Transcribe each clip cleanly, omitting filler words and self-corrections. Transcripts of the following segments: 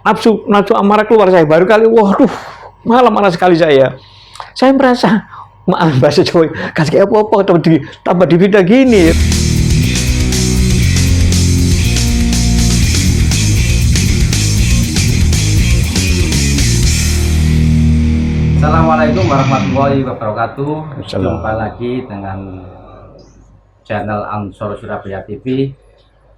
nafsu amarah keluar saya baru kali, waduh, marah sekali saya. Saya merasa, maaf bahasa Jawa, kasih apa-apa tambah di video gini. Assalamualaikum warahmatullahi wabarakatuh. Assalamualaikum. Jumpa lagi dengan channel Ansor Surabaya TV.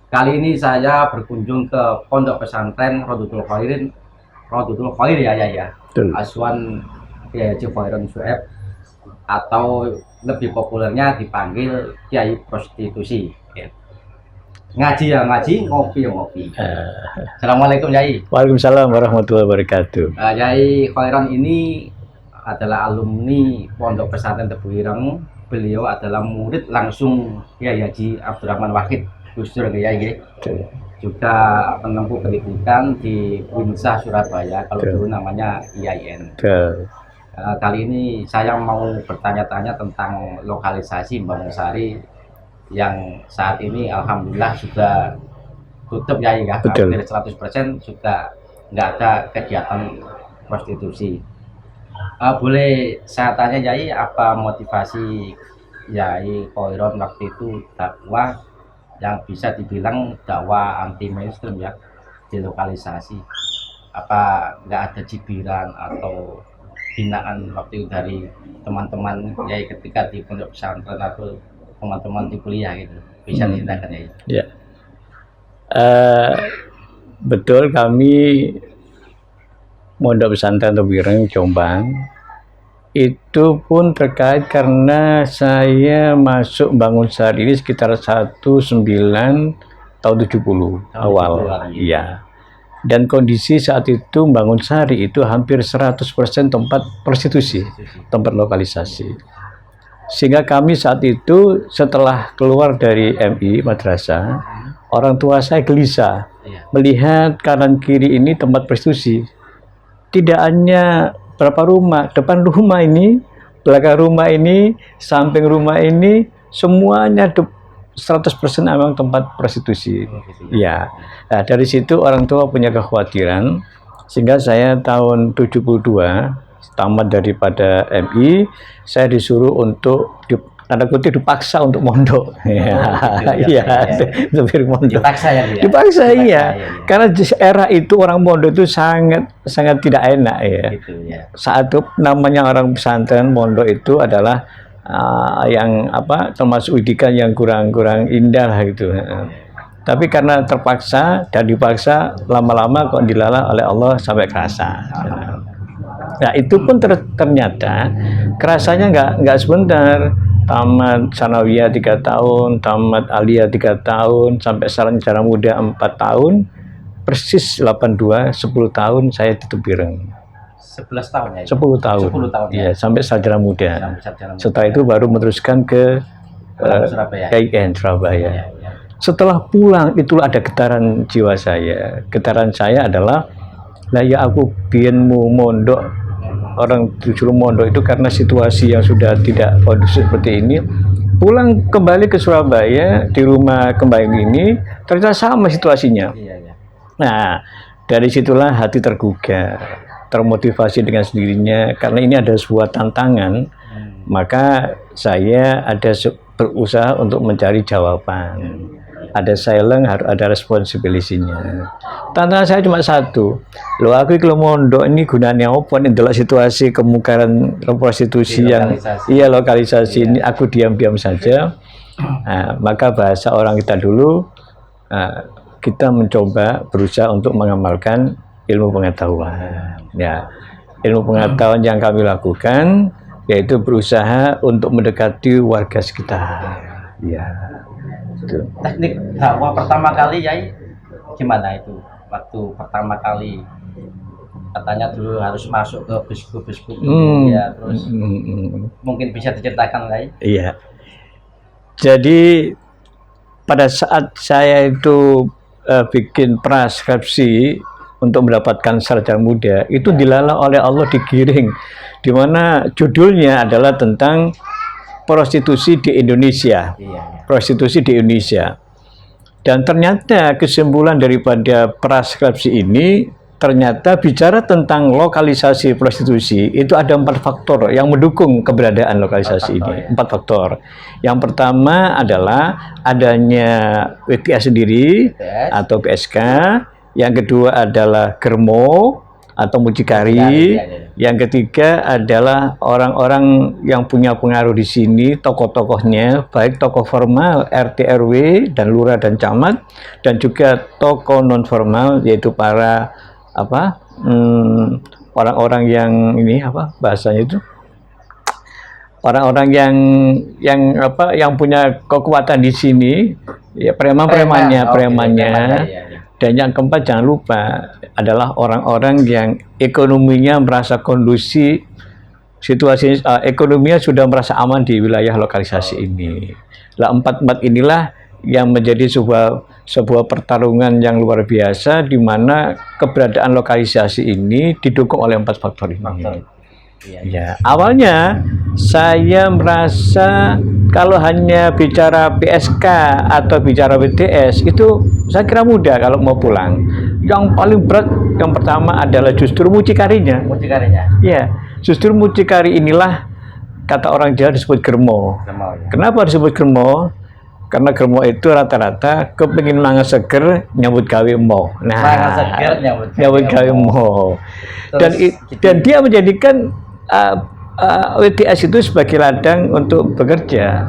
Kali ini saya berkunjung ke Pondok Pesantren Rodotul Khair ya. Aswan Kiai Haji Khairon Syuaib, atau lebih populernya dipanggil Kiai Prostitusi. Ngaji ya ngaji, ngopi ya ngopi. Assalamualaikum Yai. Waalaikumsalam warahmatullahi wabarakatuh. Yai Khairon ini adalah alumni Pondok Pesantren Tebu Ireng. Beliau adalah murid langsung Kiai Haji Abdurrahman Wahid Gus Dur Kiai. Juga menempuh pendidikan di Winsah Surabaya, kalau dulu namanya IAIN. Kali ini saya mau bertanya-tanya tentang lokalisasi Bangun Sari yang saat ini alhamdulillah sudah tutup ya, hampir 100% sudah nggak ada kegiatan prostitusi. Boleh saya tanya Yai, apa motivasi Yai Khairon waktu itu dakwah yang bisa dibilang dakwah anti mainstream ya, di lokalisasi? Apa nggak ada cibiran atau binaan waktu itu dari teman-teman Yai ketika di pondok pesantren atau teman-teman di kuliah gitu? Bisa diceritakan Yai? Ya, betul, kami Pondok Pesantren Tebu Ireng Jombang itu pun terkait karena saya masuk Bangun Sari ini sekitar 19 tahun 70 awal. Iya. Dan kondisi saat itu Bangun Sari itu hampir 100% tempat prostitusi, tempat lokalisasi. Sehingga kami saat itu setelah keluar dari MI madrasah, orang tua saya gelisah melihat kanan kiri ini tempat prostitusi. Tidak hanya berapa rumah, depan rumah ini, belakang rumah ini, samping rumah ini, semuanya 100% memang tempat prostitusi. Ya, nah, dari situ orang tua punya kekhawatiran, sehingga saya tahun 72 tamat daripada MI, saya disuruh untuk tanda kutip dipaksa untuk mondok. Dipaksa ya. Dipaksa iya. Karena di era itu orang mondok itu sangat tidak enak ya. Gitu, ya. Saat itu namanya orang pesantren mondok itu adalah yang termasuk pendidikan yang kurang indah lah gitu. Tapi karena terpaksa dan dipaksa, lama-lama kok dilalah oleh Allah sampai kerasa. Nah itu pun ternyata kerasanya nggak sebentar. Tamat sanawiyah 3 tahun, tamat aliyah 3 tahun, sampai sarjana muda 4 tahun, persis 82, 10 tahun saya di Tebu Ireng. 11 tahun ya? 10 tahun. 10 tahun ya? Iya, sampai sarjana muda. Setelah itu baru meneruskan ke IAIN Surabaya. Setelah pulang itu ada getaran jiwa saya. Getaran saya adalah, lah ya aku biyenmu mondok, orang disuruh mondok itu karena situasi yang sudah tidak kondusif seperti ini. Pulang kembali ke Surabaya, di rumah kembali ini ternyata sama situasinya. Nah, dari situlah hati tergugah, termotivasi dengan sendirinya, karena ini ada sebuah tantangan. Maka saya ada berusaha untuk mencari jawaban. Ada silent, harus ada responsibility-nya. Tantangan saya cuma satu. Loh, aku kalau mondok ini gunanya apa nih dalam situasi kemungkaran prostitusi yang lokalisasi ini, aku diam-diam saja. Nah, maka bahasa orang kita dulu, kita mencoba berusaha untuk mengamalkan ilmu pengetahuan. Ya, ilmu pengetahuan yang kami lakukan yaitu berusaha untuk mendekati warga sekitar. Ya. Teknik dakwah pertama kali Yai gimana itu? Waktu pertama kali katanya dulu harus masuk ke biskup ya, terus mungkin bisa diceritakan Yai? Iya. Jadi pada saat saya itu bikin praskripsi untuk mendapatkan sarjana muda, itu dilalah oleh Allah, digiring, di mana judulnya adalah tentang prostitusi di Indonesia. Prostitusi di Indonesia. Dan ternyata kesimpulan daripada praskripsi ini ternyata bicara tentang lokalisasi prostitusi itu ada 4 faktor yang mendukung keberadaan lokalisasi ini. 4 faktor. Yang pertama adalah adanya WTA sendiri atau PSK. Yang kedua adalah germo atau mucikari. Yang ketiga adalah orang-orang yang punya pengaruh di sini, tokoh-tokohnya, baik tokoh formal RT RW dan lurah dan camat, dan juga tokoh non formal yaitu para orang-orang yang ini bahasanya itu orang-orang yang punya kekuatan di sini, ya premannya. Dan yang keempat jangan lupa adalah orang-orang yang ekonominya merasa kondusif, situasi ekonominya sudah merasa aman di wilayah lokalisasi ini. Nah, 4 inilah yang menjadi sebuah pertarungan yang luar biasa di mana keberadaan lokalisasi ini didukung oleh 4 faktor ini. Ya, awalnya saya merasa kalau hanya bicara PSK atau bicara WTS itu saya kira mudah kalau mau pulang. Yang paling berat yang pertama adalah justru mucikarinya. Ya, justru mucikari inilah kata orang Jawa disebut germo. Kenapa disebut germo? Karena germo itu rata-rata kepingin mangan seger nyambut gawe mo. Nah, nyambut gawe mo. Dan dia menjadikan WTS itu sebagai ladang untuk bekerja,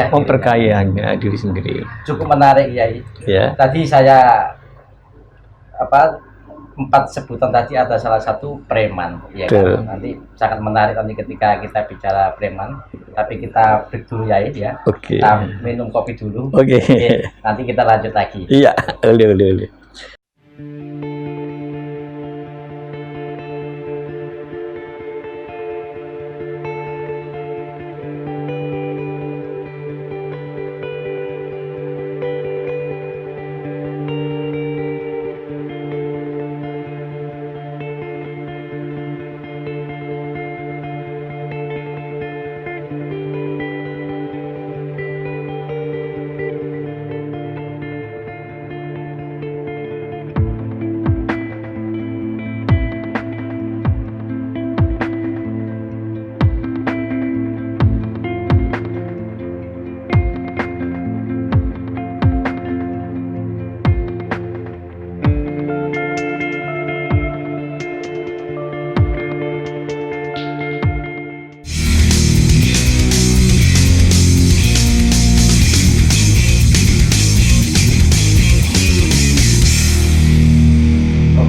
memperkayanya diri sendiri. Cukup menarik, Kiai. Ya. Tadi saya 4 sebutan tadi ada salah satu preman, ya kan? Nanti sangat menarik nanti ketika kita bicara preman. Tapi kita break dulu ya. Oke. Kita minum kopi dulu. Oke. Nanti kita lanjut lagi. Iya, boleh.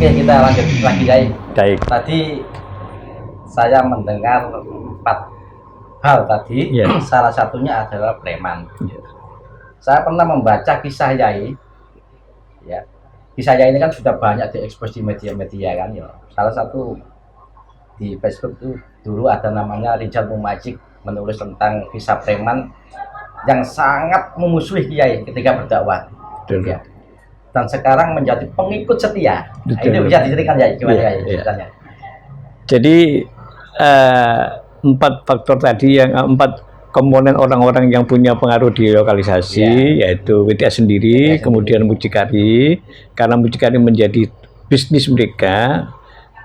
Oke, kita lanjut lagi, Kiai. Baik. Tadi saya mendengar 4 hal tadi. Salah satunya adalah preman. Saya pernah membaca kisah Yai. Ya, kisah Yai ini kan sudah banyak diekspos di media-media kan ya. Salah satu di Facebook itu dulu ada namanya Rijal Mumajik menulis tentang kisah preman yang sangat memusuhi Kiai ketika berdakwah. Ya. Dan sekarang menjadi pengikut setia. Nah, itu bisa dicerikan ya gimana ya. Jadi 4 faktor tadi yang 4 komponen orang-orang yang punya pengaruh di lokalisasi, yaitu WTA sendiri, kemudian mucikari, karena mucikari menjadi bisnis mereka,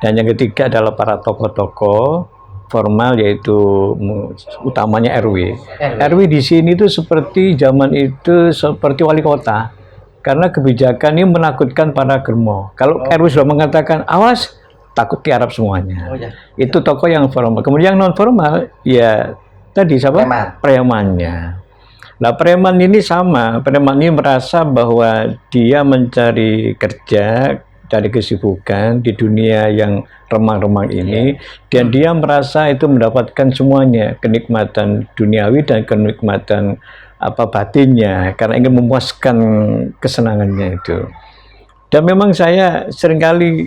dan yang ketiga adalah para tokoh-tokoh formal, yaitu utamanya RW. RW di sini itu seperti zaman itu seperti wali kota. Karena kebijakan ini menakutkan para germo. Kalau RW sudah mengatakan awas, takut tiarap semuanya. Itu tokoh yang formal. Kemudian yang non formal, ya tadi siapa? Premannya. Nah, preman ini sama. Preman ini merasa bahwa dia mencari kerja, cari kesibukan di dunia yang remang-remang ini, dan dia merasa itu mendapatkan semuanya, kenikmatan duniawi dan kenikmatan batinnya, karena ingin memuaskan kesenangannya itu. Dan memang saya seringkali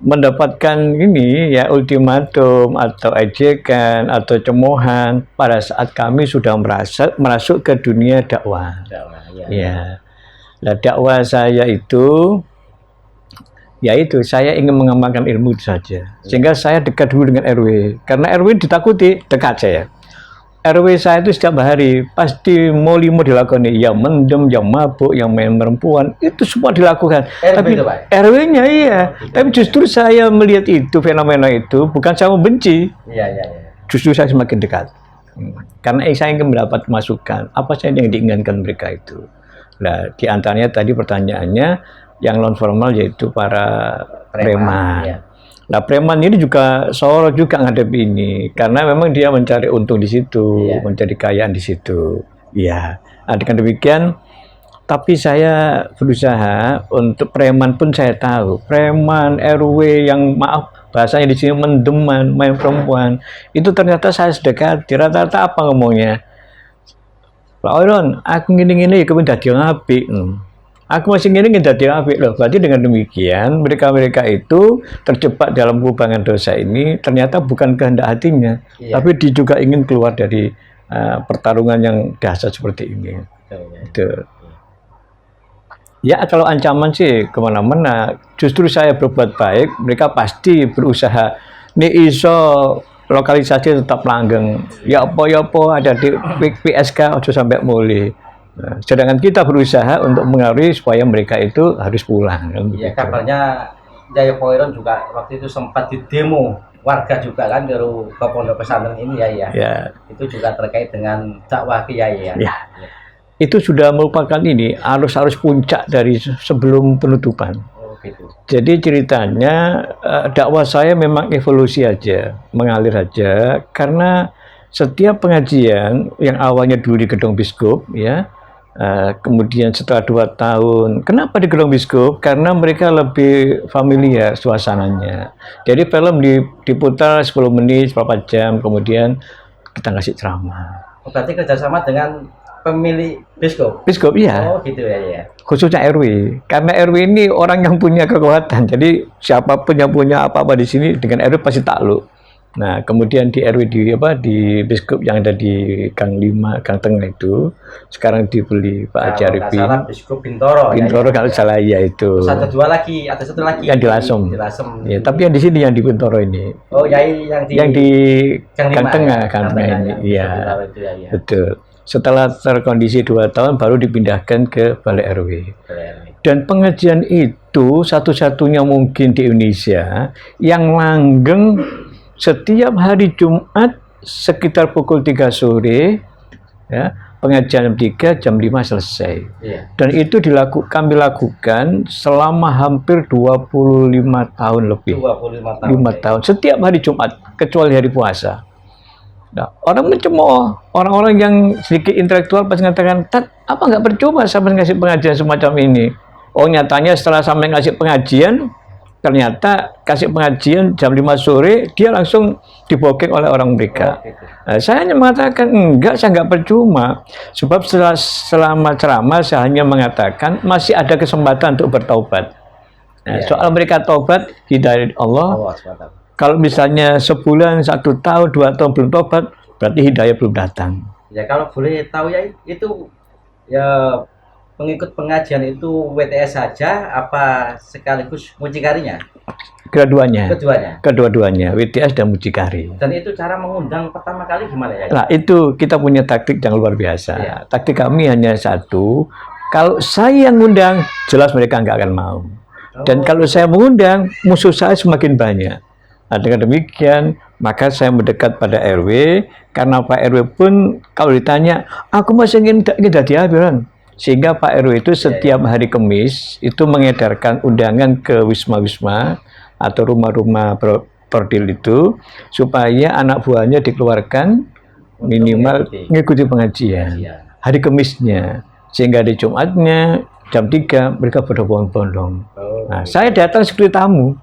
mendapatkan ini ya ultimatum atau ejekan atau cemoohan pada saat kami sudah masuk ke dunia dakwah. Ya. Nah, dakwah saya itu yaitu saya ingin mengembangkan ilmu itu saja. Sehingga saya dekat dulu dengan RW. Karena RW ditakuti, dekat saya. RW saya itu setiap hari pasti mau limo dilakukan, yang mendem, yang mabuk, yang main perempuan, itu semua dilakukan. Tapi RW-nya iya. Tapi justru saya melihat itu, fenomena itu, bukan saya membenci. Justru saya semakin dekat. Karena saya ingin mendapat masukan, apa saja yang diinginkan mereka itu. Nah, di antaranya tadi pertanyaannya, yang non formal yaitu para preman. Nah, preman ini juga seolah juga menghadapi ini, karena memang dia mencari untung di situ, mencari kekayaan di situ. Ya, nah, dengan demikian, tapi saya berusaha untuk preman pun saya tahu, preman RW yang maaf bahasanya di sini mendeman, main perempuan, itu ternyata saya sedekati. Rata-rata apa ngomongnya? Pak Oron, aku gini-gini, kemudian dadi apik. Aku masih ingin jadi apik loh. Berarti dengan demikian mereka-mereka itu terjebak dalam kubangan dosa ini ternyata bukan kehendak hatinya, tapi dia juga ingin keluar dari pertarungan yang dahsyat seperti ini. Itu. Ya kalau ancaman sih kemana-mana. Justru saya berbuat baik, mereka pasti berusaha. Nih iso lokalisasi tetap langgeng. Ya apa ada di PSK ojo sampai mulai. Nah, sedangkan kita berusaha untuk mengaruhi supaya mereka itu harus pulang. Iya, kabarnya Jaya Poiron juga waktu itu sempat di demo warga juga kan dari ke pondok pesantren ini ya. Itu juga terkait dengan dakwah Kiai ya. Itu sudah merupakan ini arus puncak dari sebelum penutupan. Gitu. Jadi ceritanya dakwah saya memang evolusi aja, mengalir aja, karena setiap pengajian yang awalnya dulu di gedung biskup ya. Kemudian setelah 2 tahun, kenapa di gedung biskup? Karena mereka lebih familiar suasananya. Jadi film diputar 10 menit, berapa jam, kemudian kita ngasih ceramah. Berarti kerjasama dengan pemilik biskup? Biskup, iya. Oh gitu ya. Khususnya RW, karena RW ini orang yang punya kekuatan. Jadi siapapun yang punya apa-apa di sini dengan RW pasti takluk. Nah, kemudian di RW di biskup yang ada di Gang 5, Gang Tengah itu sekarang dibeli Pak Haji Arifin. Salah Biskup Bintoro kalau salah ya itu. Terus ada 2 lagi, ada 1 lagi. Yang di Lasem. Ya, tapi yang di sini yang di Bintoro ini. Oh, yang di Gang Tengah, Gang Tengah ini. Iya. Betul. Setelah terkondisi 2 tahun baru dipindahkan ke Balai RW. Dan pengajian itu satu-satunya mungkin di Indonesia yang langgeng setiap hari Jumat sekitar pukul 3 sore ya, pengajian jam 3, jam 5 selesai. Dan itu kami lakukan selama hampir 25 tahun lebih. 5 tahun setiap hari Jumat kecuali hari puasa. Nah, orang mencemooh, orang-orang yang sedikit intelektual pasti mengatakan, "Tat, apa nggak percuma sampai ngasih pengajian semacam ini?" Oh, nyatanya setelah sampai ngasih pengajian, ternyata kasih pengajian jam 5 sore, dia langsung dibokek oleh orang mereka. Nah, saya hanya mengatakan, enggak, saya nggak percuma. Sebab selama ceramah, saya hanya mengatakan, masih ada kesempatan untuk bertaubat. Nah, soal mereka taubat, hidayah Allah. Kalau misalnya sebulan, 1 tahun, 2 tahun belum tobat, berarti hidayah belum datang. Ya kalau boleh tahu ya, itu ya pengikut pengajian itu WTS saja apa sekaligus mucikarinya? Kedua-duanya, WTS dan mucikari. Dan itu cara mengundang pertama kali gimana ya? Nah, itu kita punya taktik yang luar biasa. Taktik kami hanya satu, kalau saya yang ngundang, jelas mereka nggak akan mau. Dan kalau saya mengundang, musuh saya semakin banyak. Nah, dengan demikian, maka saya mendekat pada RW, karena Pak RW pun kalau ditanya, aku masih ingin jadi abiran. Sehingga Pak RW itu setiap hari Kamis itu mengedarkan undangan ke wisma-wisma atau rumah-rumah perdil itu, supaya anak buahnya dikeluarkan minimal mengikuti pengajian hari Kamisnya, sehingga di Jumatnya jam 3 mereka berbondong-bondong. Nah, saya datang seperti tamu.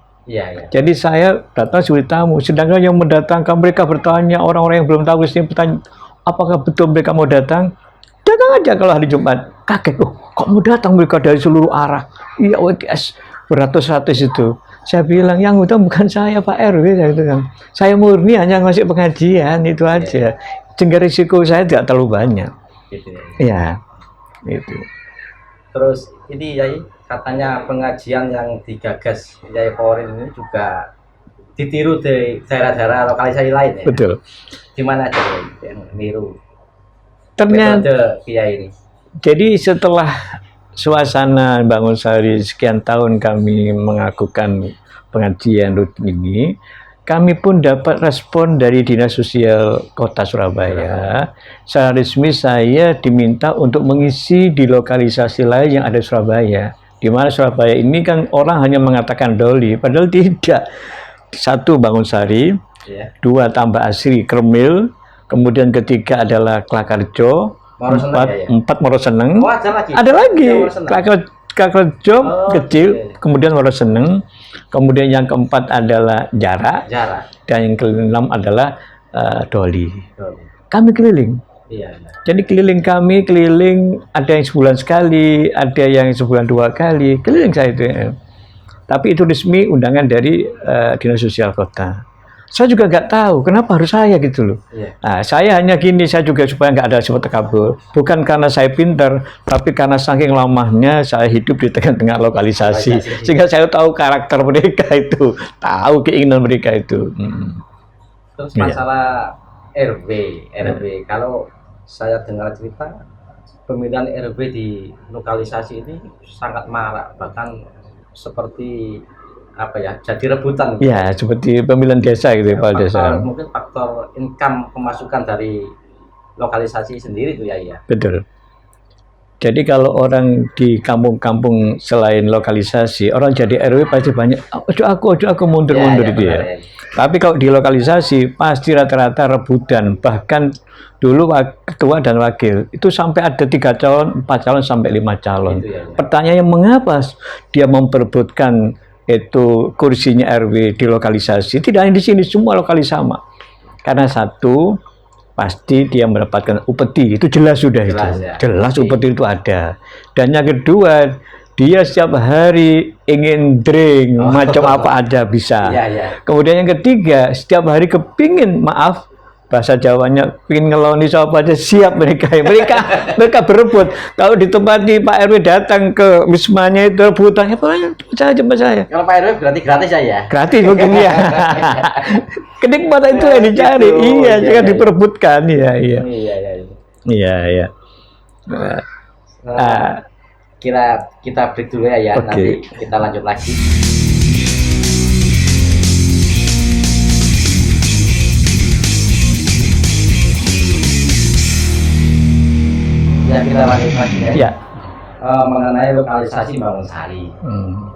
Jadi saya datang sebagai tamu, sedangkan yang mendatangkan mereka bertanya, orang-orang yang belum tahu sini bertanya, apakah betul mereka mau datang? Datang aja kalau hari Jumat. Kaget, kok mau datang mereka dari seluruh arah? Iya, WTS beratus-ratus itu. Saya bilang, yang utama bukan saya Pak RW, saya murni hanya ngasih pengajian itu aja. Sehingga risiko saya tidak terlalu banyak. Iya, itu. Terus ini Yai, katanya pengajian yang digagas Yai Poiron ini juga ditiru di daerah-daerah lokalisasi lain ya. Betul. Di mana aja yang niru Ternyata metode Kiai ini? jadi setelah suasana Bangunsari sekian tahun kami melakukan pengajian rutin ini, kami pun dapat respon dari Dinas Sosial Kota Surabaya. Secara resmi saya diminta untuk mengisi di lokalisasi lain yang ada di Surabaya. Di mana Surabaya ini kan orang hanya mengatakan Doli, padahal tidak. 1 Bangunsari, 2 Tambak Asri, Kremil, kemudian ketiga adalah Klakarjo, 4 Moroseneng. Oh, ada lagi. Ada lagi. Klakarjo kecil, kemudian Moroseneng, kemudian yang keempat adalah Jarak, dan yang keenam adalah Doli. Kami keliling. Iya. Jadi keliling, ada yang sebulan sekali, ada yang sebulan 2 kali, keliling saya itu. Tapi itu resmi undangan dari Dinas Sosial Kota. Saya juga nggak tahu kenapa harus saya gitu loh. Iya. Nah, saya hanya gini, saya juga supaya nggak ada sifat takabur. Bukan karena saya pintar, tapi karena saking lamanya saya hidup di tengah-tengah lokalisasi. Sehingga saya tahu karakter mereka itu, tahu keinginan mereka itu. Terus masalah RW. Kalau saya dengar cerita, pemilihan RW di lokalisasi ini sangat marak, bahkan seperti apa ya, jadi rebutan gitu. Ya, seperti pemilihan desa gitu ya, Pak Desa. Mungkin faktor income pemasukan dari lokalisasi sendiri itu ya. Betul. Jadi kalau orang di kampung-kampung selain lokalisasi, orang jadi RW pasti banyak, ojo aku mundur-mundur gitu ya. Tapi kalau di lokalisasi pasti rata-rata rebutan, bahkan dulu ketua dan wakil itu sampai ada 3 calon, 4 calon sampai 5 calon. Pertanyaannya mengapa dia memperebutkan itu kursinya RW di lokalisasi? Tidak hanya di sini, semua lokalisasi sama. Karena satu, pasti dia mendapatkan upeti, itu jelas sudah itu. Jelas upeti itu ada. Dan yang kedua, dia setiap hari ingin drink, macam apa aja bisa. Kemudian yang ketiga, setiap hari kepingin, maaf, bahasa Jawanya, pingin ngeloni siapa aja, siap mereka. Mereka berebut. Kalau ditempati Pak RW datang ke wismanya itu rebutannya, cepat saya. Kalau Pak RW berarti gratis ya? Gratis mungkin ya. Kenikmatan itu yang dicari, jangan diperebutkan, iya. Kita break dulu ya, nanti kita lanjut lagi. Ya, kita lanjut lagi ya. Mengenai lokalisasi Bangunsari.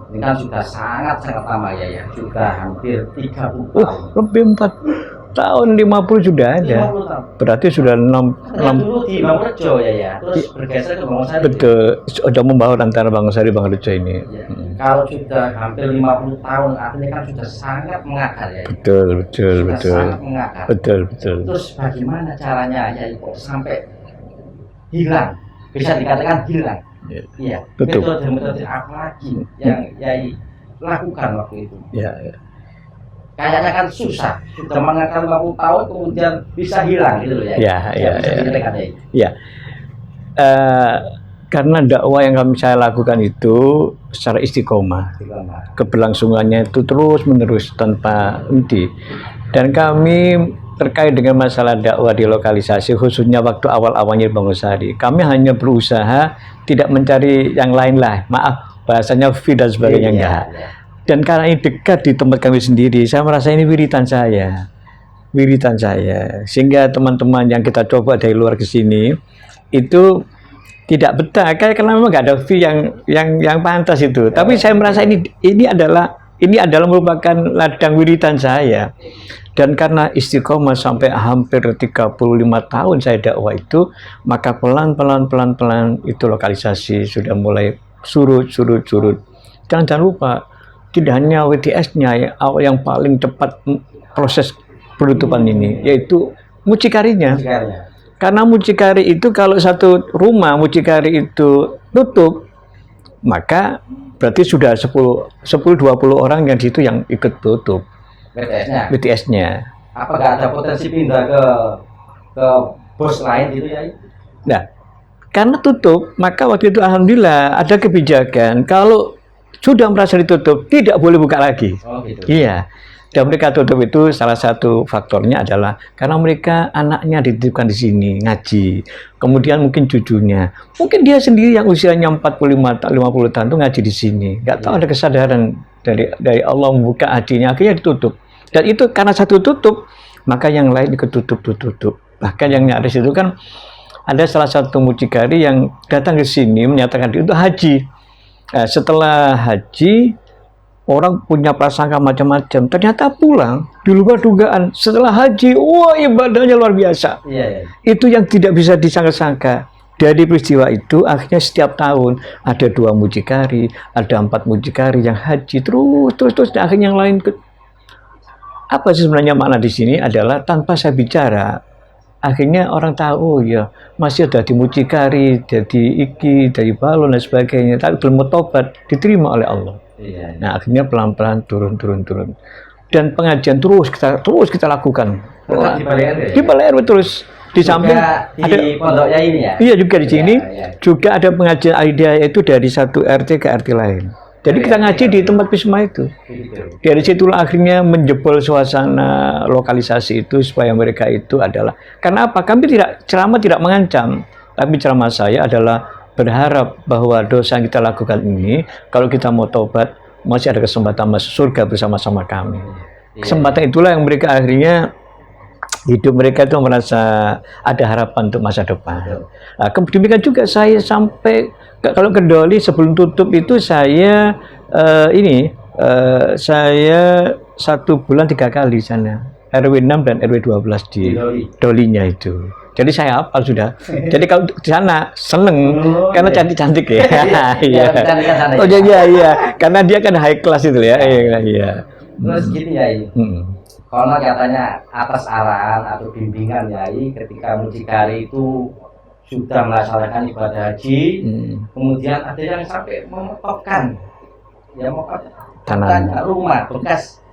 Ini kan sudah sangat lama ya. Sudah hampir 30 tahun. Lebih 4 tahun, 50 sudah ada. 50 tahun. Berarti sudah 6 dulu di Bangunrejo ya. Terus bergeser ke Bangunsari. Betul, sudah membaur antara Bangunsari dan Bangunrejo ini. Ya. Kalau sudah hampir 50 tahun, artinya kan sudah sangat mengakar ya. Betul. Sangat mengakar. Betul. Terus bagaimana caranya ya kok sampai hilang? Bisa dikatakan hilang. Iya. Betul. Metode apa lagi yang Yai lakukan waktu itu? Ya. Kayaknya kan susah. Sudah mengakar 50 tahun kemudian bisa hilang gitu loh ya. Iya. Karena dakwah yang saya lakukan itu secara istiqomah. Keberlangsungannya itu terus menerus tanpa henti. Dan kami terkait dengan masalah dakwah di lokalisasi, khususnya waktu awal-awalnya Bangunsari, kami hanya berusaha tidak mencari yang lain lah, maaf bahasanya fee dan sebagainya enggak. Dan karena ini dekat di tempat kami sendiri, saya merasa ini wiritan saya, sehingga teman-teman yang kita coba dari luar ke sini itu tidak betah, karena memang nggak ada fee yang pantas itu. Tapi saya merasa ini adalah merupakan ladang wiritan saya. Dan karena istiqomah sampai hampir 35 tahun saya dakwah itu, maka pelan itu lokalisasi sudah mulai surut. Jangan lupa, tidak hanya WTS-nya yang paling cepat proses penutupan ini, yaitu mucikarinya. Karena mucikari itu kalau satu rumah mucikari itu tutup, maka berarti sudah 10-20 orang yang di situ yang ikut tutup. BTS-nya. Apakah ada potensi pindah ke bos lain gitu ya? Nah, karena tutup, maka waktu itu alhamdulillah ada kebijakan kalau sudah merasa ditutup tidak boleh buka lagi. Oh gitu. Iya. Dan mereka tutup itu salah satu faktornya adalah karena mereka anaknya dititipkan di sini ngaji. Kemudian mungkin cucunya. Mungkin dia sendiri yang usianya 45 50 tahun itu ngaji di sini. Nggak tahu ada kesadaran dari Allah membuka hatinya, akhirnya ditutup. Dan itu karena satu tutup, maka yang lain ikut tutup. Bahkan yang nyaris itu kan ada salah satu mucikari yang datang ke sini menyatakan itu haji. Setelah haji, orang punya prasangka macam-macam. Ternyata pulang di luar dugaan. Setelah haji, wah ibadahnya luar biasa. Itu yang tidak bisa disangka-sangka. Dari peristiwa itu, akhirnya setiap tahun ada 2 mucikari, ada 4 mucikari yang haji terus. Dan akhirnya yang lain. Apa sih sebenarnya makna di sini adalah tanpa saya bicara. Akhirnya orang tahu, oh ya masih ada di mucikari, jadi iki, dari balon dan sebagainya. Tapi belum tobat, diterima oleh Allah. Nah akhirnya pelan-pelan turun. Dan pengajian terus kita lakukan. Di Balai RW terus. Di samping ada pondoknya ini ya. Iya juga di sini juga ada pengajian idea itu dari satu RT ke RT lain. Jadi kita ngaji di tempat Bisma itu. Dari situlah akhirnya menjebol suasana lokalisasi itu supaya mereka itu adalah karena apa? Kami ceramah tidak mengancam, tapi ceramah saya adalah berharap bahwa dosa yang kita lakukan ini, kalau kita mau tobat, masih ada kesempatan masuk surga bersama-sama kami. Kesempatan itulah yang mereka akhirnya, hidup mereka itu merasa ada harapan untuk masa depan. Nah, demikian juga saya sampai, kalau ke Doli sebelum tutup itu saya, saya 1 bulan 3 kali sana. RW 6 dan RW 12 di Dolinya itu. Jadi saya hafal sudah. Jadi kalau di sana seneng karena cantik-cantik ya. Iya. Oh iya. Karena dia kan high class itu ya. Iya. Terus gini ya, kalau katanya atas arahan atau bimbingan Yai ketika mucikari itu sudah melaksanakan ibadah haji, kemudian ada yang sampai memotokkan tanah rumah bekas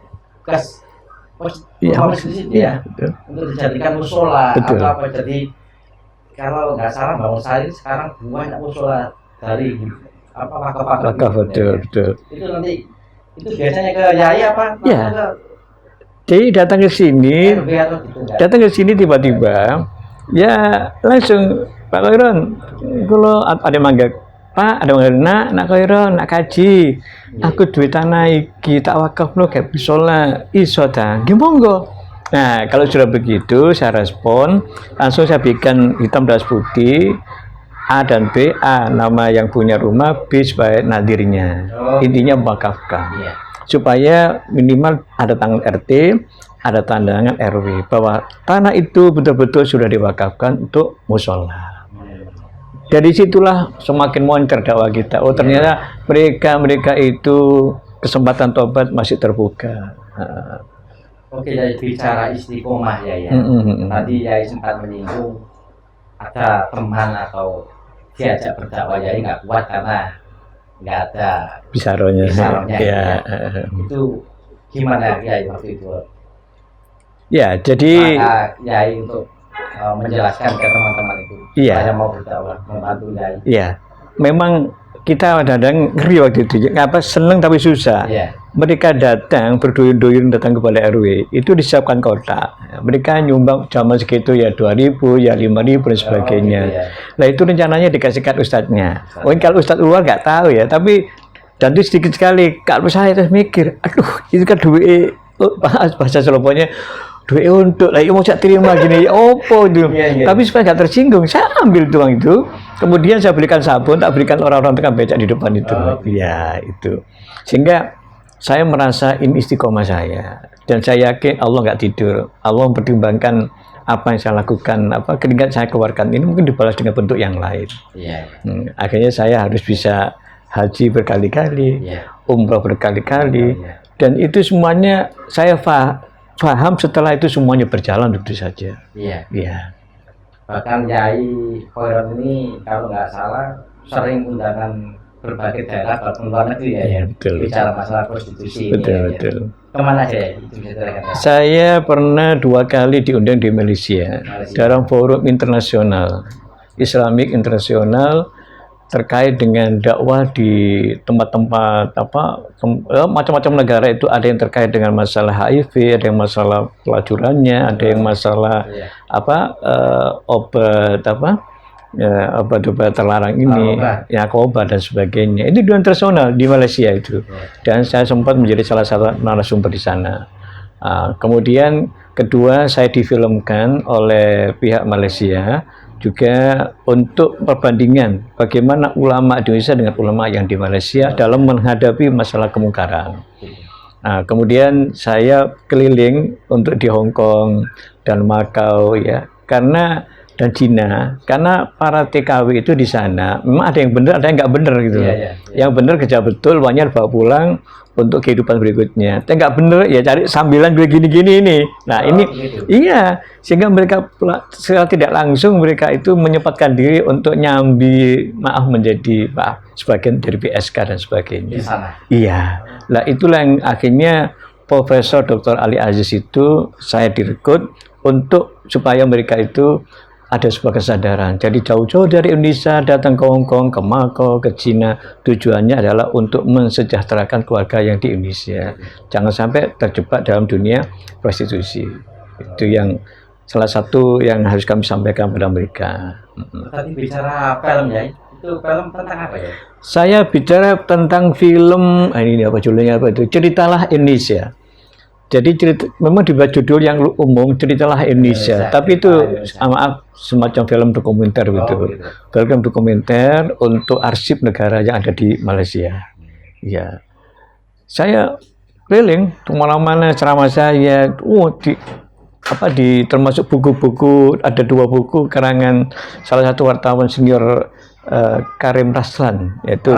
untuk dijadikan musola atau apa. Jadi kalau nggak salah Bangun Sari sekarang banyak musola dari wakaf. Betul. Itu nanti itu biasanya ke Yai apa? Ya. Jadi datang ke sini tiba-tiba ya langsung Pak Khairon, kalau ada manggil Pak, ada manggil nak Khairon, nak kaji, aku duit tanah iki tak wakaf lo kayak bisola iso ta, gimonggo. Nah kalau sudah begitu saya respon, langsung saya bikin hitam dan putih A dan B, A nama yang punya rumah, B sebagai nadirnya. Intinya wakafkan supaya minimal ada tangan RT, ada tandangan RW bahwa tanah itu betul-betul sudah diwakafkan untuk musola. Dari situlah semakin moncer dakwah kita. Oh ternyata mereka itu kesempatan tobat masih terbuka. Oke, jadi bicara istiqomah ya. Tadi Yai sempat menyinggung ada teman atau diajak berdakwah Yai nggak kuat karena nggak ada bisaronya. Ya. Itu gimana Yai waktu itu? Ya, jadi Yai untuk menjelaskan ke teman-teman itu, saya mau berdakwah, membantu Yai. Iya, memang kita kadang ngeri waktu itu, seneng tapi susah. Mereka datang berduyun-duyun datang ke Balai RW, itu disiapkan kotak. Mereka nyumbang zaman segitu ya 2.000, ya 5.000 dan sebagainya. Nah itu rencananya dikasihkan ustadznya. Kalau ustadz luar nggak tahu ya, tapi dan itu sedikit sekali. Kalau saya terus mikir, aduh itu kan duit, bahasa Soloponya duit untuk lagi mau saya terima gini opo itu. Tapi supaya nggak tersinggung saya ambil uang itu, kemudian saya belikan sabun, tak berikan orang-orang tukang becak di depan itu. Itu sehingga saya merasa ini istiqomah saya, dan saya yakin Allah nggak tidur. Allah mempertimbangkan apa yang saya lakukan, keringat saya keluarkan ini mungkin dibalas dengan bentuk yang lain. Akhirnya saya harus bisa haji berkali-kali, umrah berkali-kali, dan itu semuanya saya paham setelah itu semuanya berjalan tentu saja. Bahkan Yai Khairon ini kalau nggak salah sering undangan berbagai daerah bahkan luar negeri bicara masalah prostitusi. Betul. Kemana aja ya? Saya pernah 2 kali diundang di Malaysia dalam forum internasional Islamic internasional. terkait dengan dakwah di tempat-tempat macam-macam negara itu, ada yang terkait dengan masalah HIV, ada yang masalah pelacurannya, ada yang masalah obat obat terlarang ini, narkoba dan sebagainya. Ini dunia internasional di Malaysia itu, dan saya sempat menjadi salah satu narasumber di sana. Kemudian kedua, saya difilmkan oleh pihak Malaysia juga untuk perbandingan bagaimana ulama Indonesia dengan ulama yang di Malaysia dalam menghadapi masalah kemungkaran. Kemudian saya keliling untuk di Hong Kong dan Makau ya, dan Cina, karena para TKW itu di sana memang ada yang benar, ada yang nggak benar gitu. Yang benar kerja betul, banyak bawa pulang untuk kehidupan berikutnya. Tapi nggak benar ya cari sambilan gini-gini ini. Nah ini gitu. Iya, sehingga mereka secara tidak langsung mereka itu menyempatkan diri untuk nyambi menjadi sebagian dari PSK dan sebagainya. Di sana. Iya, lah itulah yang akhirnya Profesor Dr. Ali Aziz itu saya direkrut untuk supaya mereka itu ada sebuah kesadaran. Jadi jauh-jauh dari Indonesia datang ke Hong Kong, ke Makau, ke Cina, tujuannya adalah untuk mensejahterakan keluarga yang di Indonesia. Jangan sampai terjebak dalam dunia prostitusi. Itu yang salah satu yang harus kami sampaikan pada mereka. Tadi bicara film ya, itu film tentang apa ya? Saya bicara tentang film, ini apa judulnya apa itu? Ceritalah Indonesia. Jadi memang dibuat judul yang umum, Ceritalah Indonesia, tapi itu semacam film dokumenter gitu. Film dokumenter untuk arsip negara yang ada di Malaysia. Ya, saya keliling kemana-mana ceramah saya, termasuk buku-buku, ada 2 buku karangan salah satu wartawan senior Karim Raslan, yaitu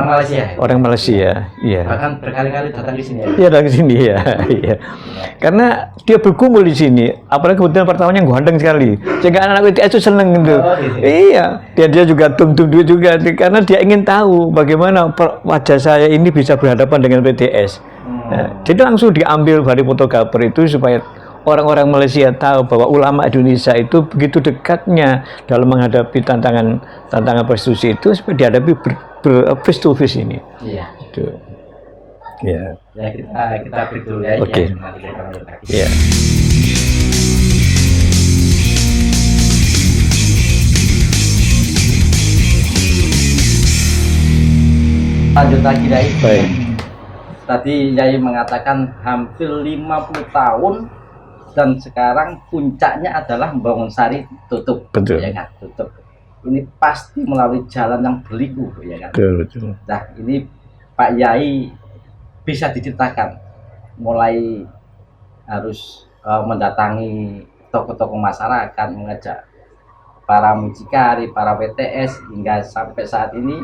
orang Malaysia, iya. Bahkan berkali-kali datang di sini. Iya, datang ke sini ya, iya. Karena dia bergumul di sini, apalagi kebetulan pertamanya ganteng sekali, sehingga anak-anak WTS itu seneng gitu. Iya, dia juga tum-tum juga, karena dia ingin tahu bagaimana wajah saya ini bisa berhadapan dengan PTS. Jadi langsung diambil dari fotografer itu supaya orang-orang Malaysia tahu bahwa ulama Indonesia itu begitu dekatnya dalam menghadapi tantangan prostitusi itu seperti dihadapi face to face ini. Iya. Itu. Ya. Ya kita break dulu ya. Oke. Ya. Lanjut lagi Yai. Baik. Tadi Yai mengatakan hampir 50 tahun. Dan sekarang puncaknya adalah Bangun Sari tutup, betul. Ya kan? Tutup. Ini pasti melalui jalan yang berliku, ya kan? Betul. Nah, ini Pak Yai bisa diceritakan, mulai harus mendatangi tokoh-tokoh masyarakat, mengajak para mucikari, para PTS, hingga sampai saat ini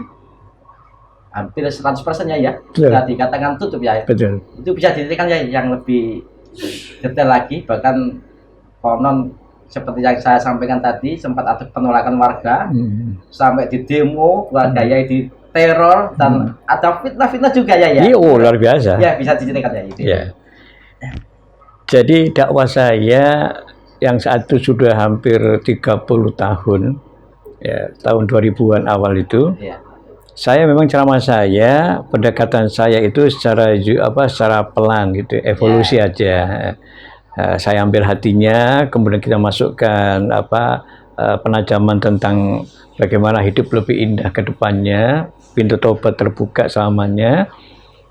hampir 100% ya, sudah dikatakan tutup ya. Betul. Itu bisa diceritakan ya yang lebih detail lagi, bahkan konon seperti yang saya sampaikan tadi sempat ada penolakan warga, sampai di demo warga Yai di teror dan ada fitnah juga ya. Iya, luar biasa. Ya, bisa diceritakan ya itu. Ya. Jadi dakwah saya yang saat itu sudah hampir 30 tahun, ya, tahun 2000-an awal itu. Ya. Saya memang ceramah saya, pendekatan saya itu secara pelan gitu, evolusi aja. Saya ambil hatinya, kemudian kita masukkan penajaman tentang bagaimana hidup lebih indah ke depannya, pintu tobat terbuka selamanya.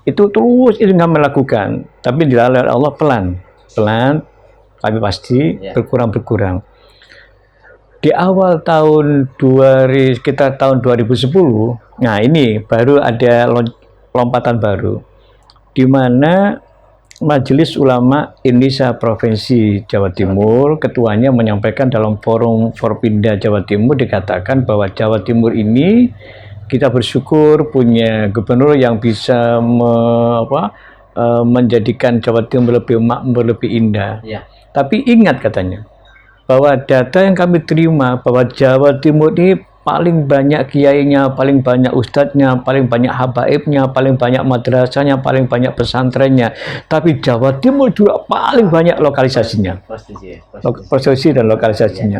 Itu terus itu nggak melakukan, tapi dilalui Allah pelan, tapi pasti berkurang. Di awal tahun sekitar tahun 2010, nah ini baru ada lompatan baru, di mana Majelis Ulama Indonesia Provinsi Jawa Timur, ketuanya menyampaikan dalam forum Forpinda Jawa Timur, dikatakan bahwa Jawa Timur ini kita bersyukur punya gubernur yang bisa menjadikan Jawa Timur lebih makmur, lebih indah. Ya. Tapi ingat katanya, bahwa data yang kami terima bahwa Jawa Timur ini paling banyak kiainya, paling banyak ustadznya, paling banyak habaibnya, paling banyak madrasahnya, paling banyak pesantrennya. Tapi Jawa Timur juga paling banyak lokalisasinya. Posisi dan lokalisasinya.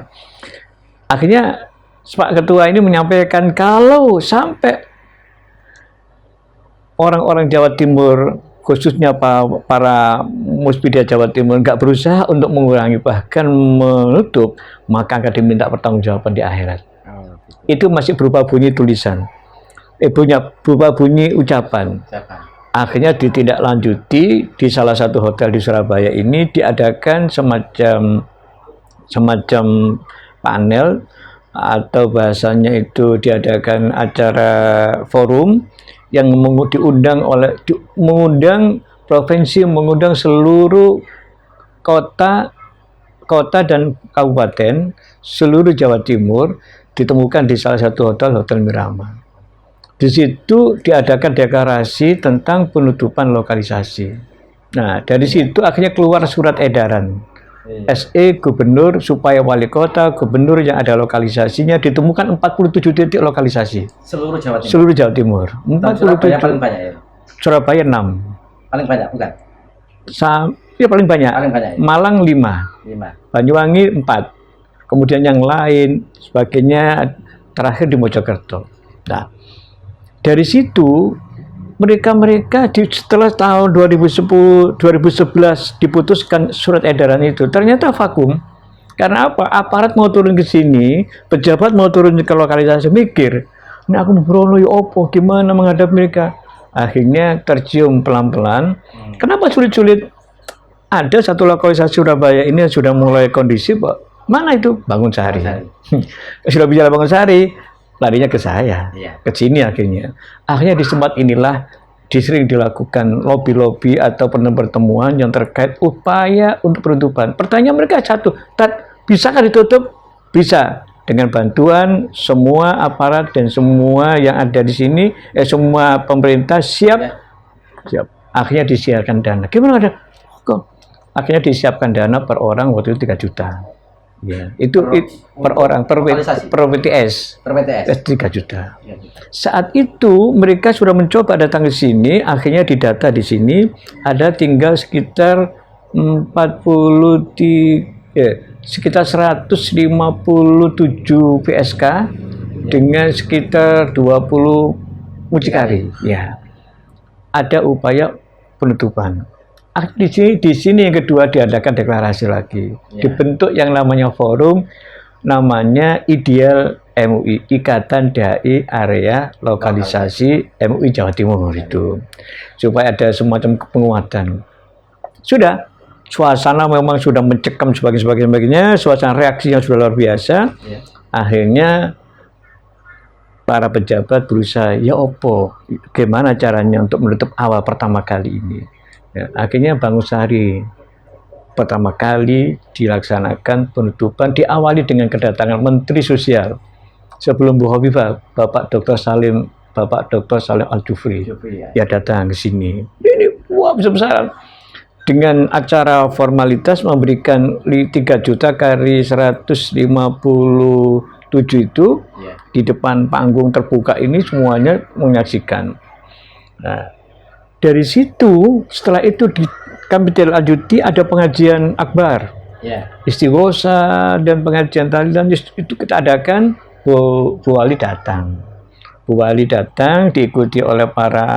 Akhirnya Pak Ketua ini menyampaikan kalau sampai orang-orang Jawa Timur, khususnya para muspida Jawa Timur, nggak berusaha untuk mengurangi, bahkan menutup, maka akan diminta pertanggungjawaban di akhirat. Itu masih berupa bunyi tulisan, berupa bunyi ucapan. Akhirnya ditindaklanjuti di salah satu hotel di Surabaya ini, diadakan semacam panel, atau bahasanya itu diadakan acara forum yang mengundang provinsi, mengundang seluruh kota dan kabupaten seluruh Jawa Timur, ditemukan di salah satu hotel Miramar. Di situ diadakan deklarasi tentang penutupan lokalisasi. Nah, dari situ akhirnya keluar surat edaran SE Gubernur supaya wali kota, gubernur yang ada lokalisasinya ditemukan 47 titik lokalisasi. Seluruh Jawa Timur. Seluruh Jawa Timur. 47. Surabaya paling banyak ya? Surabaya 6. Paling banyak bukan? Ya paling banyak. Paling banyak ya? Malang 5. Banyuwangi 4. Kemudian yang lain sebagainya terakhir di Mojokerto. Nah, dari situ mereka setelah tahun 2011 diputuskan surat edaran itu, ternyata vakum. Karena apa? Aparat mau turun ke sini, pejabat mau turun ke lokalisasi, mikir, ini aku berono ya opo, gimana menghadap mereka? Akhirnya tercium pelan-pelan. Kenapa sulit-sulit? Ada satu lokalisasi Surabaya ini yang sudah mulai kondisif, Pak. Mana itu? Bangunsari. Sudah bicara Bangunsari, larinya ke saya, ke sini akhirnya. Akhirnya di tempat inilah sering dilakukan lobby-lobby atau pertemuan yang terkait upaya untuk penutupan. Pertanyaan mereka satu, bisakah ditutup? Bisa. Dengan bantuan semua aparat dan semua yang ada di sini, semua pemerintah siap. Akhirnya disiapkan dana. Gimana ada? Kok? Akhirnya disiapkan dana per orang waktu itu 3 juta. Ya, itu per orang, per WTS 3 juta. Saat itu mereka sudah mencoba datang ke sini, akhirnya didata di sini ada tinggal sekitar 157 PSK dengan sekitar 20 mucikari. Ya, ada upaya penutupan. Di sini yang kedua diadakan deklarasi lagi, dibentuk yang namanya forum, namanya Ideal MUI, Ikatan Dai Area Lokalisasi MUI Jawa Timur itu, supaya ada semacam penguatan. Sudah, suasana memang sudah mencekam sebagainya, suasana reaksinya sudah luar biasa. Akhirnya para pejabat berusaha, ya opo, gimana caranya untuk menutup awal pertama kali ini. Ya, akhirnya Bangunsari pertama kali dilaksanakan penutupan, diawali dengan kedatangan Menteri Sosial sebelum Bu Hovifah, Bapak Dr. Salim Al-Jufri ya datang ke sini. Ini wah besar-besaran dengan acara formalitas memberikan 3 juta kali 157 itu di depan panggung terbuka ini semuanya menyaksikan. Nah, dari situ, setelah itu kami lanjuti ada pengajian akbar, istighosa dan pengajian tahlilan itu kita adakan. Bu Wali datang, diikuti oleh para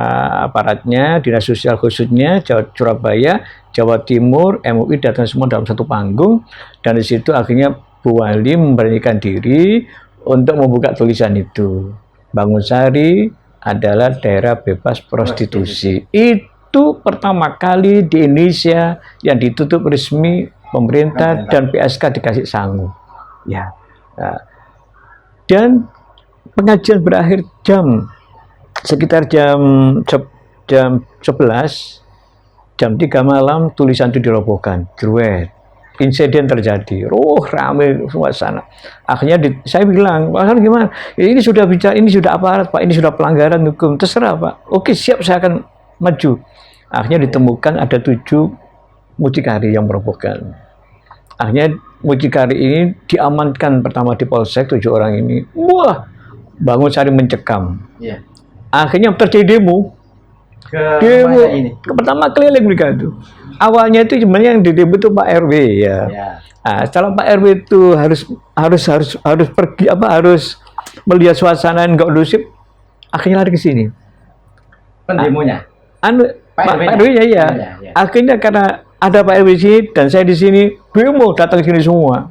aparatnya, dinas sosial khususnya Surabaya, Jawa Timur, MUI datang semua dalam satu panggung, dan di situ akhirnya Bu Wali memberanikan diri untuk membuka tulisan itu, Bangunsari adalah daerah bebas prostitusi. Itu pertama kali di Indonesia yang ditutup resmi pemerintah dan PSK dikasih sangu. Ya. Nah, dan pengajian berakhir sekitar jam 11, jam 3 malam tulisan itu dirobohkan. Insiden terjadi, rame suasana. Akhirnya saya bilang, Pak, gimana? Ini sudah bicara, ini sudah aparat, Pak, ini sudah pelanggaran hukum. Terserah, Pak. Oke, siap, saya akan maju. Akhirnya ditemukan ada 7 mucikari yang merobohkan. Akhirnya mucikari ini diamankan pertama di Polsek, 7 orang ini. Wah, Bangunsari mencekam. Akhirnya terjadi demo. Pertama keliling mereka itu. Awalnya itu sebenarnya yang didemo itu Pak RW ya. Nah, setelah Pak RW itu harus pergi harus melihat suasana yang nggak kondusif, akhirnya lari ke sini. Pendemonya. Pak RW ya. Ya. Akhirnya karena ada Pak RW di sini dan saya di sini, beliau datang ke sini semua.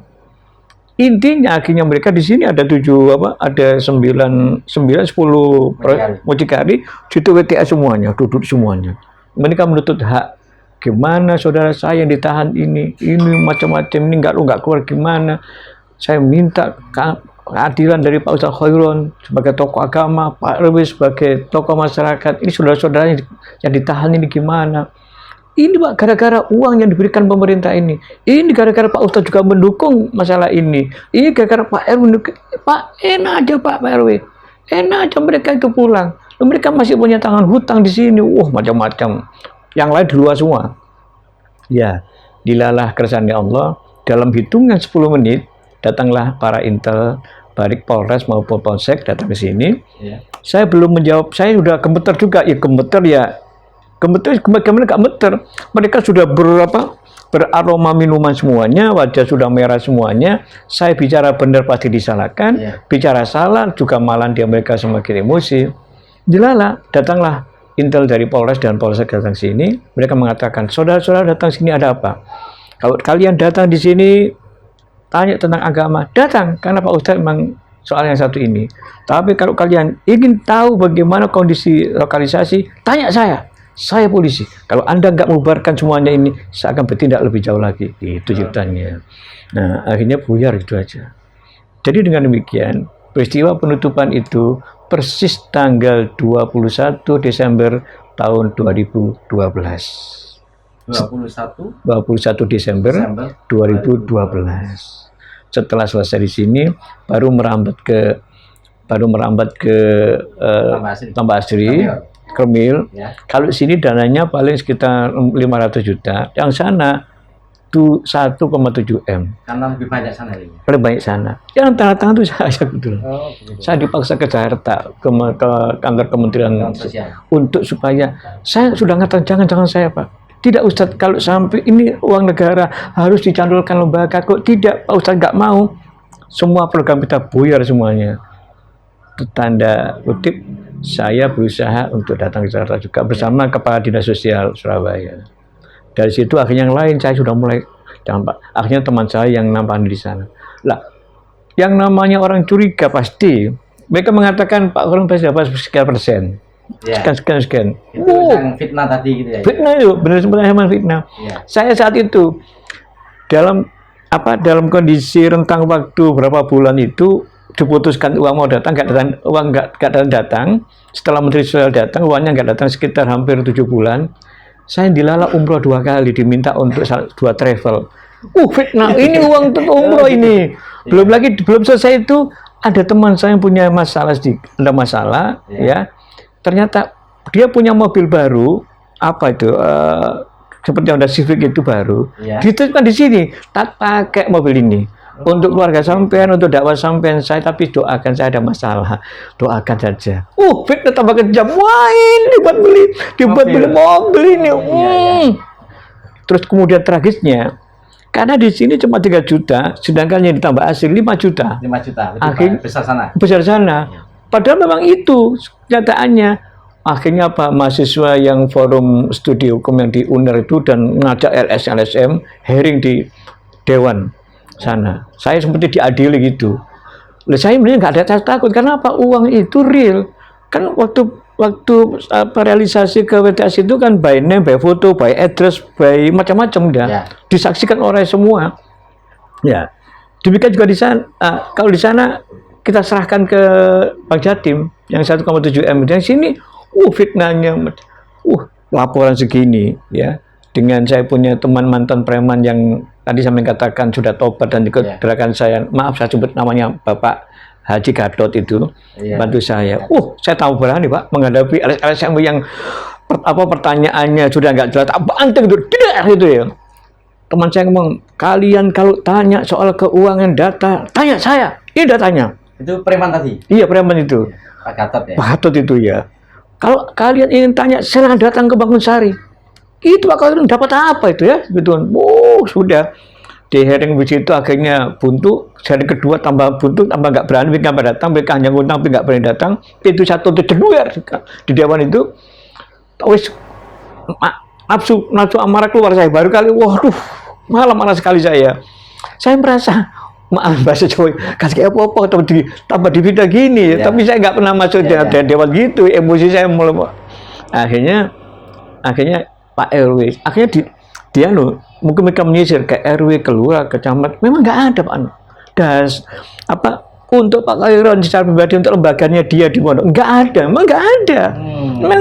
Intinya akhirnya mereka di sini ada 9, 10 mucikari, situ WTA semuanya, duduk semuanya. Mereka menuntut hak. Gimana saudara saya yang ditahan ini macam-macam, ini nggak keluar gimana? Saya minta keadilan dari Pak Ustadz Khairun sebagai tokoh agama, Pak RW sebagai tokoh masyarakat. Ini saudara-saudara yang ditahan ini gimana? Ini Pak, gara-gara uang yang diberikan pemerintah ini. Ini gara-gara Pak Ustadz juga mendukung masalah ini. Ini gara-gara Pak RW mendukung. Pak, enak aja Pak RW. Enak aja mereka itu pulang. Mereka masih punya tangan hutang di sini. Macam-macam. Yang lain di luar semua. Ya, dilalah keresahannya Allah. Dalam hitungan 10 menit, datanglah para intel, baik Polres maupun Polsek datang ke sini. Ya. Saya belum menjawab. Saya sudah gemeter juga. Ya gemeter ya. Bagaimana gak meter? Mereka sudah beraroma minuman semuanya, wajah sudah merah semuanya. Saya bicara benar pasti disalahkan, bicara salah juga malah mereka semakin emosi. Dilala, datanglah intel dari Polres dan Polsek datang sini. Mereka mengatakan, saudara-saudara datang sini ada apa? Kalau kalian datang di sini tanya tentang agama, datang karena Pak Ustadz memang soal yang satu ini. Tapi kalau kalian ingin tahu bagaimana kondisi lokalisasi, tanya saya. Saya polisi. Kalau Anda nggak membubarkan semuanya ini, saya akan bertindak lebih jauh lagi. Itu ceritanya. Nah, akhirnya buyar itu aja. Jadi dengan demikian, peristiwa penutupan itu persis tanggal 21 Desember tahun 2012. 21 Desember 2012. Setelah selesai di sini, baru merambat ke Tambah Asri. Kermil, ya. Kalau sini dananya paling sekitar 500 juta, yang sana itu 1,7 M. Karena lebih banyak sana ini. Lebih banyak sana. Yang tanda tangan itu saya betul. Saya dipaksa ke Jakarta, ke kantor Kementerian Sosial untuk supaya saya sudah ngatakan jangan saya Pak. Tidak Ustadz, kalau sampai ini uang negara harus dicandolkan lembaga kok tidak Pak Ustadz nggak mau. Semua program kita buyar semuanya. Tanda kutip. Saya berusaha untuk datang ke Jakarta juga bersama Kepala Dinas Sosial Surabaya. Dari situ akhirnya yang lain saya sudah mulai dampak. Akhirnya teman saya yang nampak di sana. Lah, yang namanya orang curiga pasti mereka mengatakan Pak Khairun pasti dapat sekian persen. Ya. Sekian. Itu yang fitnah tadi gitu ya. Fitnah itu benar-benar fitnah. Ya. Saya saat itu dalam kondisi rentang waktu berapa bulan itu diputuskan uang mau datang, uang nggak datang. Setelah Menteri Sosial datang, uangnya nggak datang sekitar hampir 7 bulan. Saya dilala umroh 2 kali, diminta untuk 2 travel. Fitnah, ini uang untuk umroh ini. Belum selesai itu, ada teman saya yang punya masalah ada masalah, ya. Ternyata dia punya mobil baru, apa itu? Seperti Honda Civic itu baru. Dititipkan di sini, tak pakai mobil ini. Untuk keluarga sampean, untuk dakwah sampean saya, tapi doakan saya ada masalah, doakan saja. Fitnah tambah kejam. Wah ini dibuat beli mobil ini. Terus kemudian tragisnya, karena di sini cuma 3 juta, sedangkan yang ditambah asli 5 juta. 5 juta. Akhirnya besar sana. Padahal memang itu kenyataannya. Akhirnya apa? Mahasiswa yang forum studi hukum yang di UNER itu dan ngajak LSM hearing di Dewan sana. Saya seperti diadili gitu. Saya sebenarnya nggak ada takut karena apa? Uang itu real. Kan waktu realisasi ke WTS itu kan by name, by foto, by address, by macam-macam disaksikan oleh semua. Ya. Demikian juga di sana. Kalau di sana kita serahkan ke Bank Jatim yang 1,7 M. Di sini fitnahnya laporan segini ya. Dengan saya punya teman mantan preman yang tadi saya katakan sudah tobat dan ikut gerakan saya, maaf saya sebut namanya Bapak Haji Gatot itu, bantu saya. Saya tahu berani Pak menghadapi LSM yang pertanyaannya sudah nggak jelas, banteng itu, tidak gitu ya. Teman saya ngomong, kalian kalau tanya soal keuangan data, tanya saya, ini datanya. Itu preman tadi? Iya preman itu. Pak Gatot ya? Pak Gatot itu ya. Kalau kalian ingin tanya, silahkan datang ke Bangunsari. Itu Pak Khairun dapat apa itu ya? Betul. Sudah. Di hearing begitu akhirnya buntu. Hari kedua tambah buntu, tambah nggak berani, mereka datang, mereka hanya ngundang, tapi nggak berani datang. Itu satu terjenuh di Dewan itu. wis nafsu amarah keluar saya baru kali, waduh, marah sekali saya merasa, maaf bahasa Jawa, kasih apa-apa tambah di beda gini, tapi saya nggak pernah masuk dewan gitu, emosi saya mulai, akhirnya Pak RW, akhirnya dia mungkin mereka menyisir ke RW, keluar, kecamatan, memang nggak ada Pak das, untuk Pak Khairon secara pribadi untuk lembaganya dia di pondok nggak ada, memang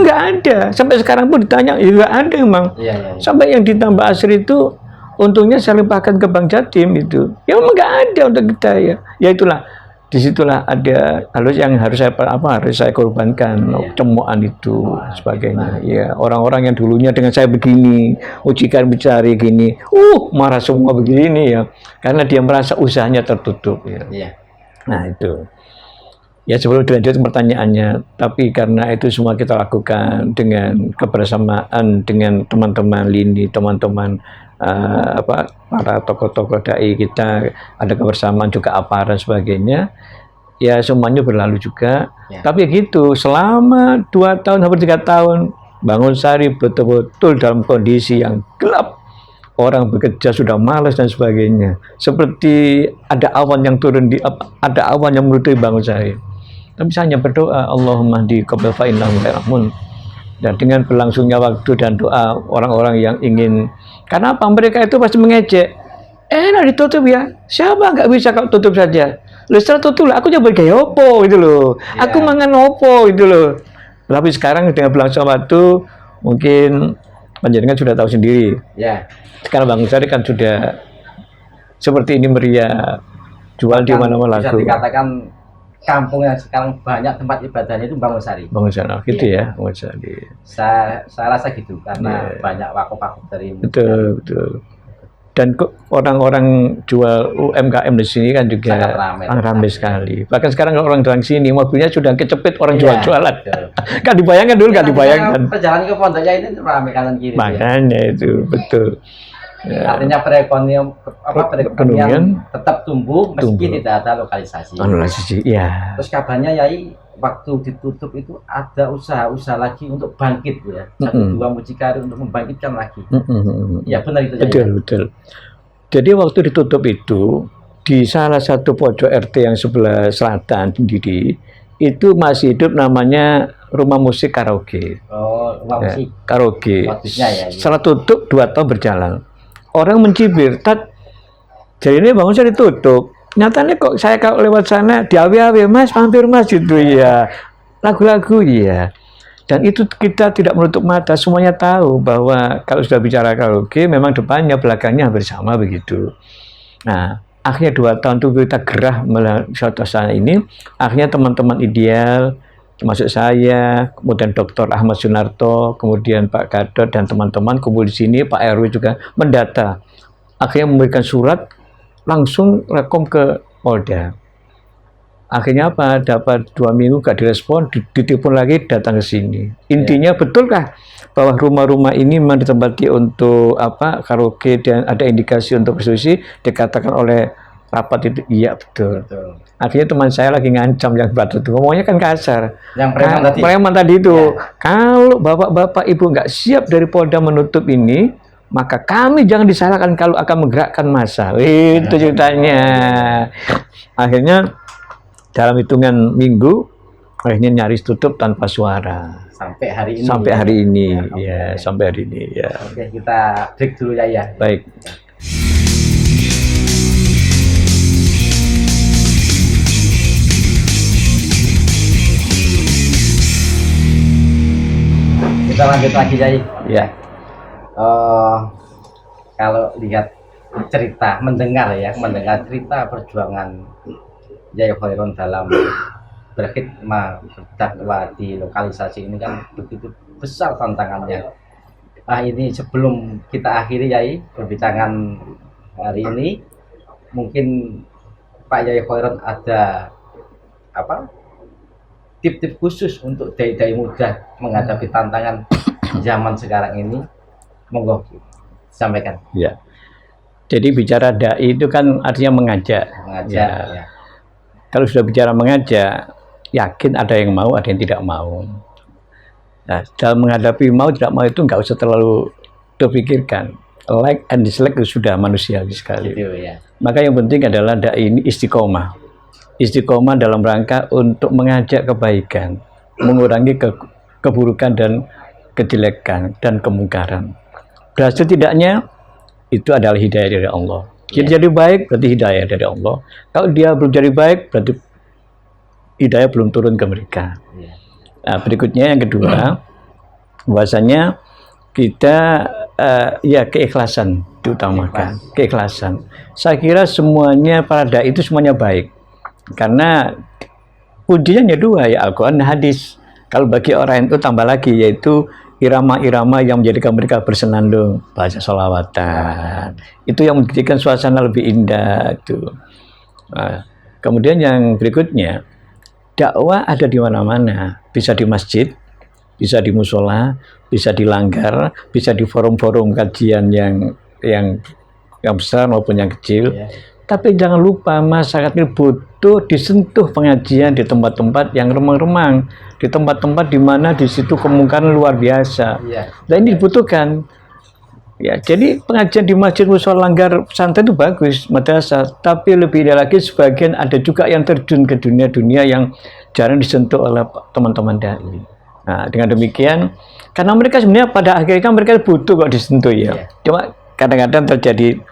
nggak ada, sampai sekarang pun ditanya, ya nggak ada memang, sampai yang ditambah Asri itu, untungnya saya limpahkan ke Bang Jatim itu, ya memang nggak ada untuk kita ya itulah, disitulah ada halus yang harus saya korbankan, cemoan itu sebagainya, ya orang-orang yang dulunya dengan saya begini, ujikan bicara gini, marah semua begini ya, karena dia merasa usahanya tertutup ya. Nah itu. Ya sebelum dilanjut pertanyaannya, tapi karena itu semua kita lakukan dengan kebersamaan dengan teman-teman Lini, teman-teman para tokoh-tokoh dai kita, ada kebersamaan juga aparat sebagainya. Ya semuanya berlalu juga. Tapi gitu, selama 2 tahun hampir 3 tahun, Bangunsari betul-betul dalam kondisi yang gelap. Orang bekerja sudah malas dan sebagainya. Seperti ada awan yang turun ada awan yang menutupi Bangunsari. Tapi saya hanya berdoa, Allahumma hdi qabla fa innahum lahum. Dan dengan berlangsungnya waktu dan doa orang-orang yang ingin, karena apa? Mereka itu pasti mengejek. Ditutup ya. Siapa nggak bisa kalau tutup saja? Setelah tutup lah, aku coba gaya opo gitu loh. Aku mangan opo gitu loh. Tapi sekarang dengan berlangsung waktu, mungkin panjenengan sudah tahu sendiri. Sekarang Bangunsari kan sudah seperti ini meriah, jual di mana-mana lagu. Bisa dikatakan kampung yang sekarang banyak tempat ibadahnya itu Bangunsari. Gitu ya, Bangunsari. Saya rasa gitu karena banyak wakaf-wakaf dari betul. Dan orang-orang jual UMKM di sini kan juga ramai sekali. Bahkan sekarang kalau orang datang sini, mobilnya sudah kecepit orang jual-jualan. Kan dibayangkan dulu, kan dibayangkan. Perjalanan ke pondoknya ini ramai kanan kiri. Makanya itu betul. Artinya perekonomian tetap tumbuh meski tidak ada lokalisasi. Ya. Terus kabarnya Yai, waktu ditutup itu ada usaha-usaha lagi untuk bangkit ya, 1-2 mucikari untuk membangkitkan lagi. Ya benar itu. Betul. Jadi waktu ditutup itu di salah satu pojok RT yang sebelah selatan sendiri itu masih hidup namanya rumah musik karaoke. Rumah musik karaoke. Ya. Setelah tutup 2 tahun berjalan, orang mencibir, jadi ini Bangunsari ditutup. Nyatanya kok saya kalau lewat sana di awe-awe, Mas, mampir Mas gitu ya. Lagu-lagu ya. Dan itu kita tidak menutup mata, semuanya tahu bahwa kalau sudah bicara karaoke memang depannya belakangnya hampir sama begitu. Nah, akhirnya 2 tahun itu kita gerah melihat sana ini, akhirnya teman-teman ideal termasuk saya, kemudian Dr. Ahmad Sunarto, kemudian Pak Gadot dan teman-teman kumpul di sini, Pak RW juga mendata. Akhirnya memberikan surat langsung rekom ke Polda. Akhirnya apa? Dapat 2 minggu gak direspon, ditelepon lagi datang ke sini. Intinya betulkah bahwa rumah-rumah ini memang ditempati untuk karaoke dan ada indikasi untuk prostitusi? Dikatakan oleh rapat itu iya betul. Akhirnya teman saya lagi ngancam yang batu itu, ngomongnya kan kasar. Yang preman tadi itu. Kalau bapak-bapak ibu nggak siap dari Polda menutup ini, maka kami jangan disalahkan kalau akan menggerakkan massa. Itu ceritanya. Akhirnya dalam hitungan minggu, akhirnya nyaris tutup tanpa suara. Sampai hari ini. Sampai hari ini, sampai hari ini. Ya. Oke, kita break dulu ya. Baik. Kita lanjut lagi Yai. Ya. Kalau lihat cerita, mendengar cerita perjuangan Yai Khairon dalam berkhidmah berdakwah di lokalisasi ini kan begitu besar tantangannya. Ini sebelum kita akhiri Yai perbincangan hari ini, mungkin Pak Yai Khairon ada tip-tip khusus untuk dai-dai muda menghadapi tantangan zaman sekarang ini, monggo sampaikan. Ya. Jadi bicara dai itu kan artinya mengajak. Ya. Kalau sudah bicara mengajak, yakin ada yang mau, ada yang tidak mau. Nah, dalam menghadapi mau tidak mau itu nggak usah terlalu terpikirkan. Like and dislike itu sudah manusiawi sekali. Gitu ya. Maka yang penting adalah dai ini istiqomah. Istiqomah dalam rangka untuk mengajak kebaikan, mengurangi keburukan dan kejelekan dan kemungkaran. Berhasil tidaknya itu adalah hidayah dari Allah. Dia jadi baik berarti hidayah dari Allah. Kalau dia belum jadi baik berarti hidayah belum turun ke mereka. Nah, berikutnya yang kedua, bahwasanya kita ya keikhlasan diutamakan. Keikhlasan. Saya kira semuanya para dai itu semuanya baik. Karena kuncinya hanya dua, ya Al-Quran dan hadis. Kalau bagi orang itu tambah lagi, yaitu irama-irama yang menjadikan mereka bersenandung, baca sholawatan. Itu yang menjadikan suasana lebih indah. Itu. Nah, kemudian yang berikutnya, dakwah ada di mana-mana, bisa di masjid, bisa di musola, bisa di langgar, bisa di forum-forum kajian yang besar maupun yang kecil. Tapi jangan lupa masyarakat ini butuh disentuh pengajian di tempat-tempat yang remang-remang, di tempat-tempat di mana di situ kemungkaran luar biasa. Dan ini dibutuhkan. Ya, jadi pengajian di masjid, musola, langgar, pesantren itu bagus, madrasah. Tapi lebih lagi sebagian ada juga yang terjun ke dunia-dunia yang jarang disentuh oleh teman-teman dai. Nah, dengan demikian, karena mereka sebenarnya pada akhirnya mereka butuh kok disentuh ya. Cuma kadang-kadang terjadi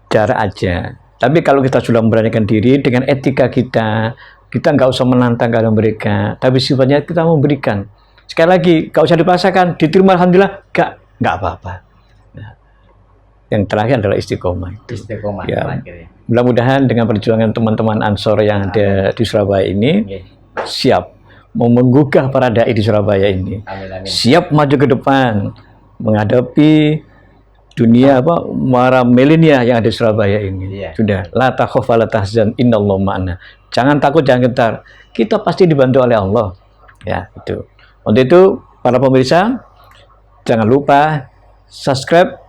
jarak aja. Tapi kalau kita sudah memberanikan diri dengan etika kita nggak usah menantang kepada mereka. Tapi sifatnya kita memberikan. Sekali lagi, nggak usah dipaksakan, diterima alhamdulillah, nggak apa-apa. Yang terakhir adalah istiqomah. Istiqomah. Ya, mudah-mudahan dengan perjuangan teman-teman Ansor yang ada di Surabaya ini siap mau menggugah para dai di Surabaya ini. Amin. Siap maju ke depan menghadapi dunia para milenial yang ada di Surabaya ini. Sudah, la takhaf wa la tahzan innallaha ma'ana. Jangan takut, jangan gentar. Kita pasti dibantu oleh Allah. Ya, itu. Untuk itu para pemirsa jangan lupa subscribe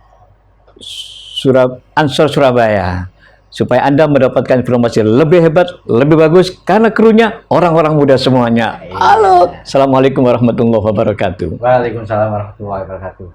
Ansor Surabaya supaya Anda mendapatkan informasi lebih hebat, lebih bagus karena krunya orang-orang muda semuanya. Halo. Assalamualaikum warahmatullahi wabarakatuh. Waalaikumsalam warahmatullahi wabarakatuh.